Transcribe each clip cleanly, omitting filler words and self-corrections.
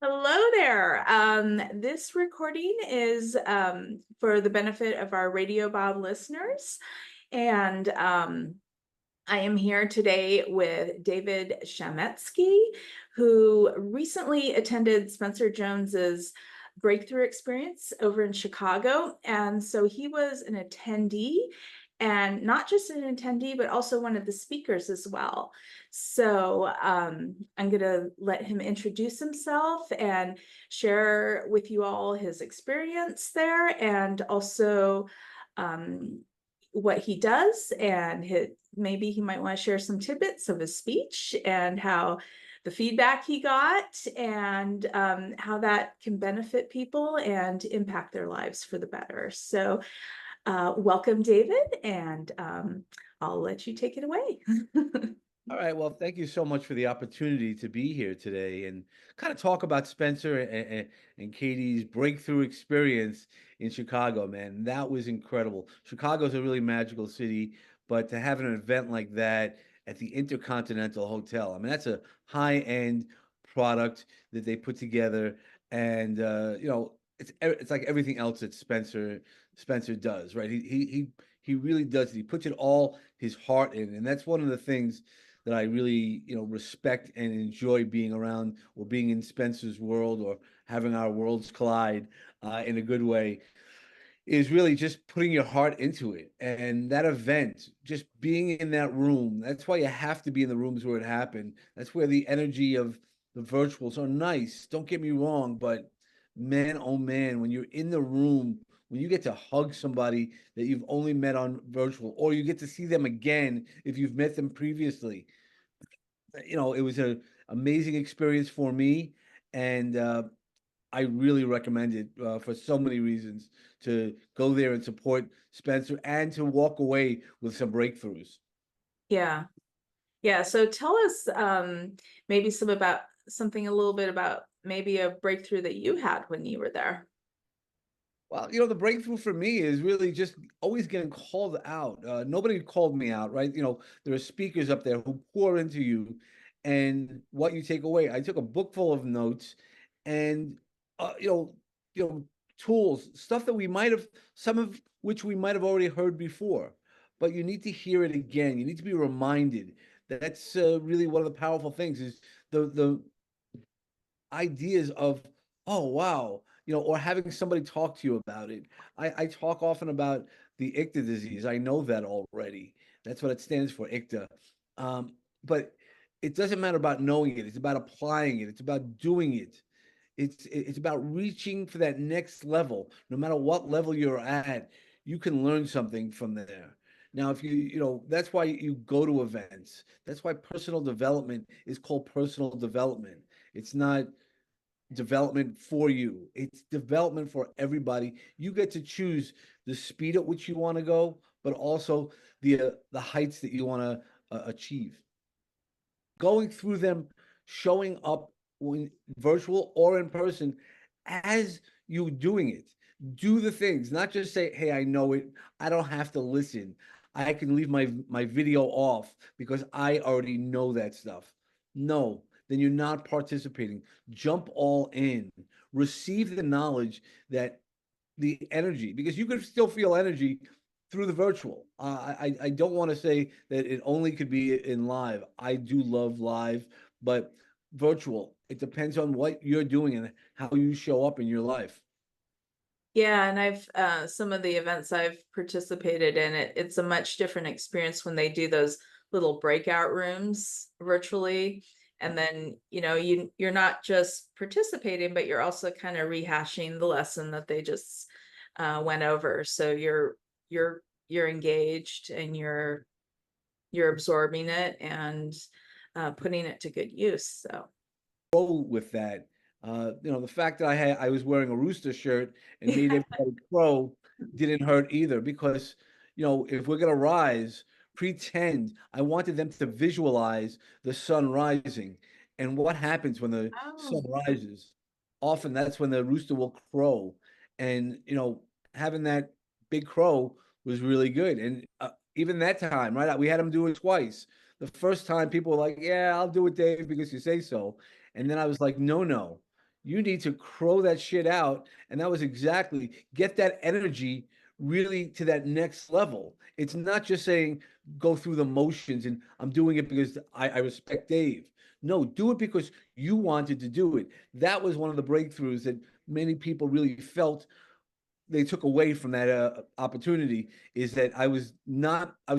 Hello there. This recording is for the benefit of our Radio Bob listeners. And I am here today with David Chametzky, who recently attended Spencer Jones's breakthrough experience over in Chicago. And so he was an attendee, and not just an attendee, but also one of the speakers as well. So I'm going to let him introduce himself and share with you all his experience there, and also what he does, and maybe he might want to share some tidbits of his speech and how the feedback he got, and how that can benefit people and impact their lives for the better. So welcome, David, and I'll let you take it away. All right. Well, thank you so much for the opportunity to be here today and kind of talk about Spencer and Katie's breakthrough experience in Chicago, man. That was incredible. Chicago's a really magical city, but to have an event like that at the Intercontinental Hotel, I mean, that's a high-end product that they put together, and it's like everything else that Spencer does, right? He really does it. He puts it all his heart in, and that's one of the things that I really, respect and enjoy being around or being in Spencer's world or having our worlds collide in a good way is really just putting your heart into it. And that event, just being in that room, that's why you have to be in the rooms where it happened. That's where the energy of the virtuals are nice. Don't get me wrong, but man, oh man, when you're in the room, when you get to hug somebody that you've only met on virtual, or you get to see them again if you've met them previously, it was an amazing experience for me, and I really recommend it for so many reasons to go there and support Spencer and to walk away with some breakthroughs. Yeah. Yeah. So tell us maybe something a little bit about maybe a breakthrough that you had when you were there. Well, the breakthrough for me is really just always getting called out. Nobody called me out, right? There are speakers up there who pour into you and what you take away. I took a book full of notes and, uh, you know, tools, stuff that some of which we might have already heard before, but you need to hear it again. You need to be reminded. That's really one of the powerful things is the ideas of, oh, wow, or having somebody talk to you about it. I talk often about the ICTA disease. I know that already. That's what it stands for, ICTA. But it doesn't matter about knowing it. It's about applying it. It's about doing it. It's about reaching for that next level. No matter what level you're at, you can learn something from there. Now, if that's why you go to events. That's why personal development is called personal development. It's not development for you. It's development for everybody. You get to choose the speed at which you want to go, but also the heights that you want to achieve. Going through them, showing up when virtual or in person as you doing it. Do the things, not just say, "Hey, I know it. I don't have to listen. I can leave my video off because I already know that stuff." No, then you're not participating. Jump all in. Receive the knowledge that the energy, because you could still feel energy through the virtual. I don't want to say that it only could be in live. I do love live, but virtual, it depends on what you're doing and how you show up in your life. Yeah, and I've some of the events I've participated in, it's a much different experience when they do those little breakout rooms virtually. And then, you're not just participating, but you're also kind of rehashing the lesson that they just went over. So you're engaged, and you're absorbing it, and putting it to good use. So Go with that. The fact that I was wearing a rooster shirt and made everybody crow didn't hurt either because, if we're gonna rise, pretend I wanted them to visualize the sun rising. And what happens when the sun oh, rises? Often that's when the rooster will crow. And, having that big crow was really good. And even that time, right? We had him do it twice. The first time people were like, "Yeah, I'll do it, Dave, because you say so." And then I was like, no, no. You need to crow that shit out. And that was exactly get that energy really to that next level. It's not just saying go through the motions and I'm doing it because I respect Dave. No, do it because you wanted to do it. That was one of the breakthroughs that many people really felt they took away from that opportunity is that I was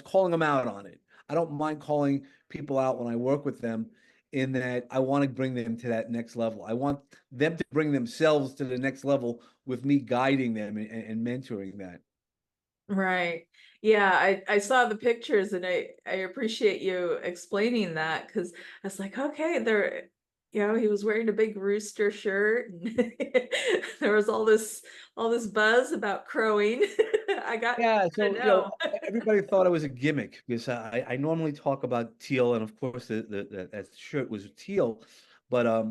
calling them out on it. I don't mind calling people out when I work with them in that I want to bring them to that next level. I want them to bring themselves to the next level with me guiding them and mentoring that. Right. Yeah, I saw the pictures and I appreciate you explaining that because I was like, okay, there, he was wearing a big rooster shirt and there was all this buzz about crowing. I got Yeah, to so know. everybody thought it was a gimmick because I normally talk about teal, and of course that shirt was teal, but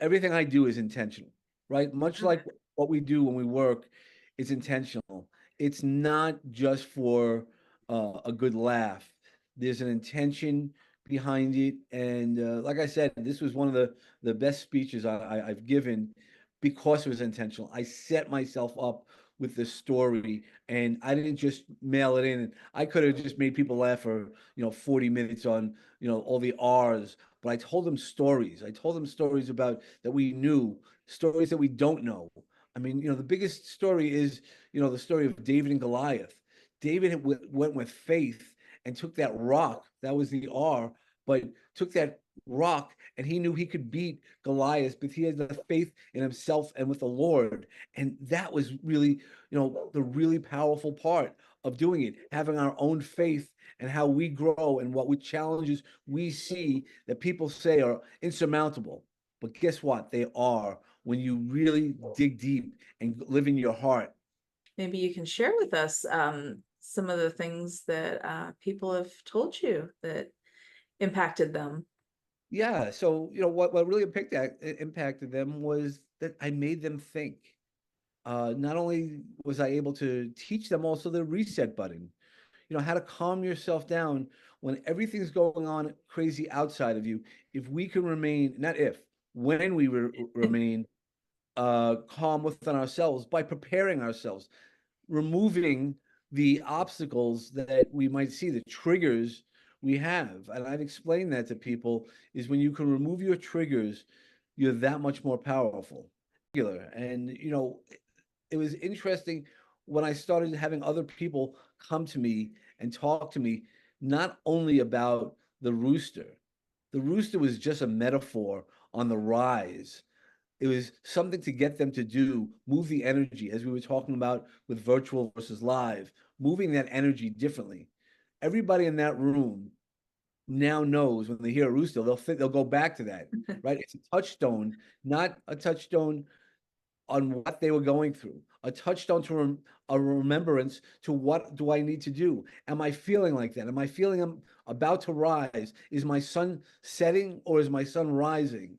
everything I do is intentional, right? Much like what we do when we work, it's intentional. It's not just for a good laugh. There's an intention behind it, and like I said, this was one of the best speeches I've given because it was intentional. I set myself up with the story, and I didn't just mail it in. I could have just made people laugh for 40 minutes on all the R's, but I told them stories. I told them stories about that we knew, stories that we don't know. I mean, the biggest story is, the story of David and Goliath. David went with faith and took that rock, that was the R, but took that rock and he knew he could beat Goliath, but he had the faith in himself and with the Lord. And that was really, the really powerful part of doing it, having our own faith and how we grow and what we challenges we see that people say are insurmountable. But guess what? They are when you really dig deep and live in your heart. Maybe you can share with us some of the things that people have told you that impacted them. Yeah. So, what really impacted them was that I made them think. Not only was I able to teach them also the reset button, how to calm yourself down when everything's going on crazy outside of you. If we can remain, not if, when we remain calm within ourselves by preparing ourselves, removing the obstacles that we might see, the triggers we have. And I've explained that to people is when you can remove your triggers, you're that much more powerful. And, it was interesting when I started having other people come to me and talk to me, not only about the rooster. The rooster was just a metaphor on the rise. It was something to get them to do, move the energy, as we were talking about with virtual versus live, moving that energy differently. Everybody in that room now knows when they hear a rooster, they'll go back to that, right? It's a touchstone, not a touchstone on what they were going through, a touchstone to a remembrance to what do I need to do? Am I feeling like that? Am I feeling I'm about to rise? Is my sun setting or is my sun rising?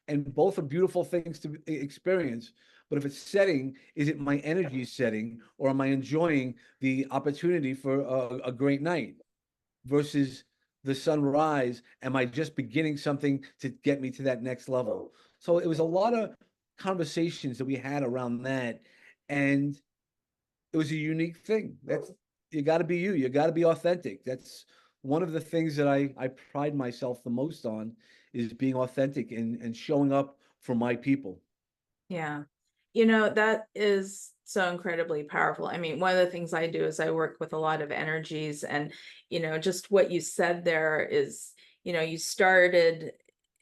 And both are beautiful things to experience. But if it's setting, is it my energy setting, or am I enjoying the opportunity for a great night versus the sunrise? Am I just beginning something to get me to that next level? So it was a lot of conversations that we had around that. And it was a unique thing. That's you got to be you. You got to be authentic. That's one of the things that I pride myself the most on is being authentic and showing up for my people. Yeah. That is so incredibly powerful. I mean, one of the things I do is I work with a lot of energies and, just what you said there is, you started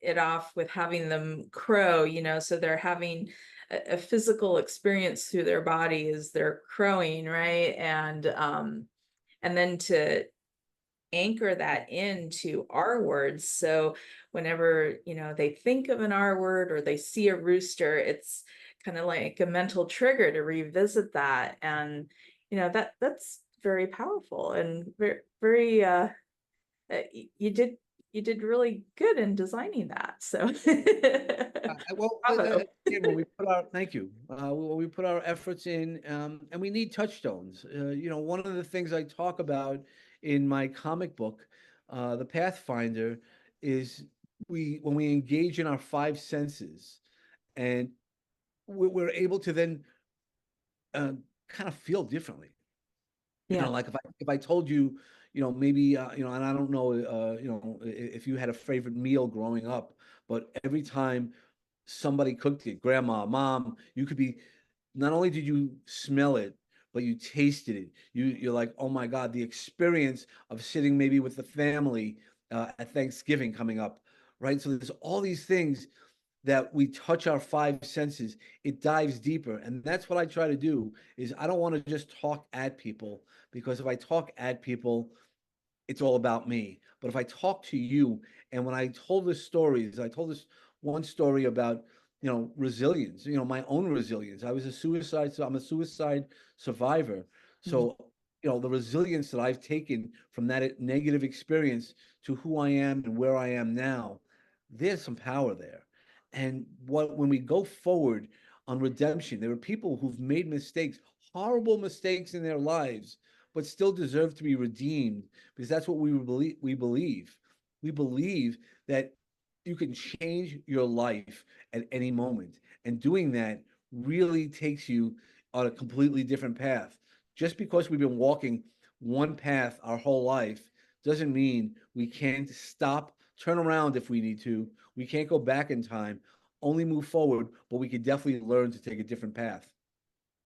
it off with having them crow, so they're having a physical experience through their body as they're crowing, right? And then to anchor that into our words. So whenever, they think of an R word or they see a rooster, it's kind of like a mental trigger to revisit that. And, that's very powerful and very, very, you did really good in designing that. So Well, bravo. again, when we put our thank you, when we put our efforts in, and we need touchstones. One of the things I talk about in my comic book, the Pathfinder, is we when we engage in our five senses, and we're able to then uh, kind of feel differently. Yeah. Like if I told you, maybe and I don't know, if you had a favorite meal growing up, but every time somebody cooked it, grandma, mom, you could be, not only did you smell it, but you tasted it. You're like, oh my God, the experience of sitting maybe with the family at Thanksgiving coming up, right? So there's all these things that we touch our five senses. It dives deeper, and that's what I try to do. Is I don't want to just talk at people, because if I talk at people, it's all about me. But if I talk to you, and when I told this stories, I told this one story about, resilience, my own resilience. So I'm a suicide survivor. Mhm. So, the resilience that I've taken from that negative experience to who I am and where I am now, there's some power there. And when we go forward on redemption, there are people who've made mistakes, horrible mistakes in their lives, but still deserve to be redeemed, because that's what we believe. We believe that you can change your life at any moment. And doing that really takes you on a completely different path. Just because we've been walking one path our whole life doesn't mean we can't stop, turn around if we need to. We can't go back in time, only move forward, but we could definitely learn to take a different path.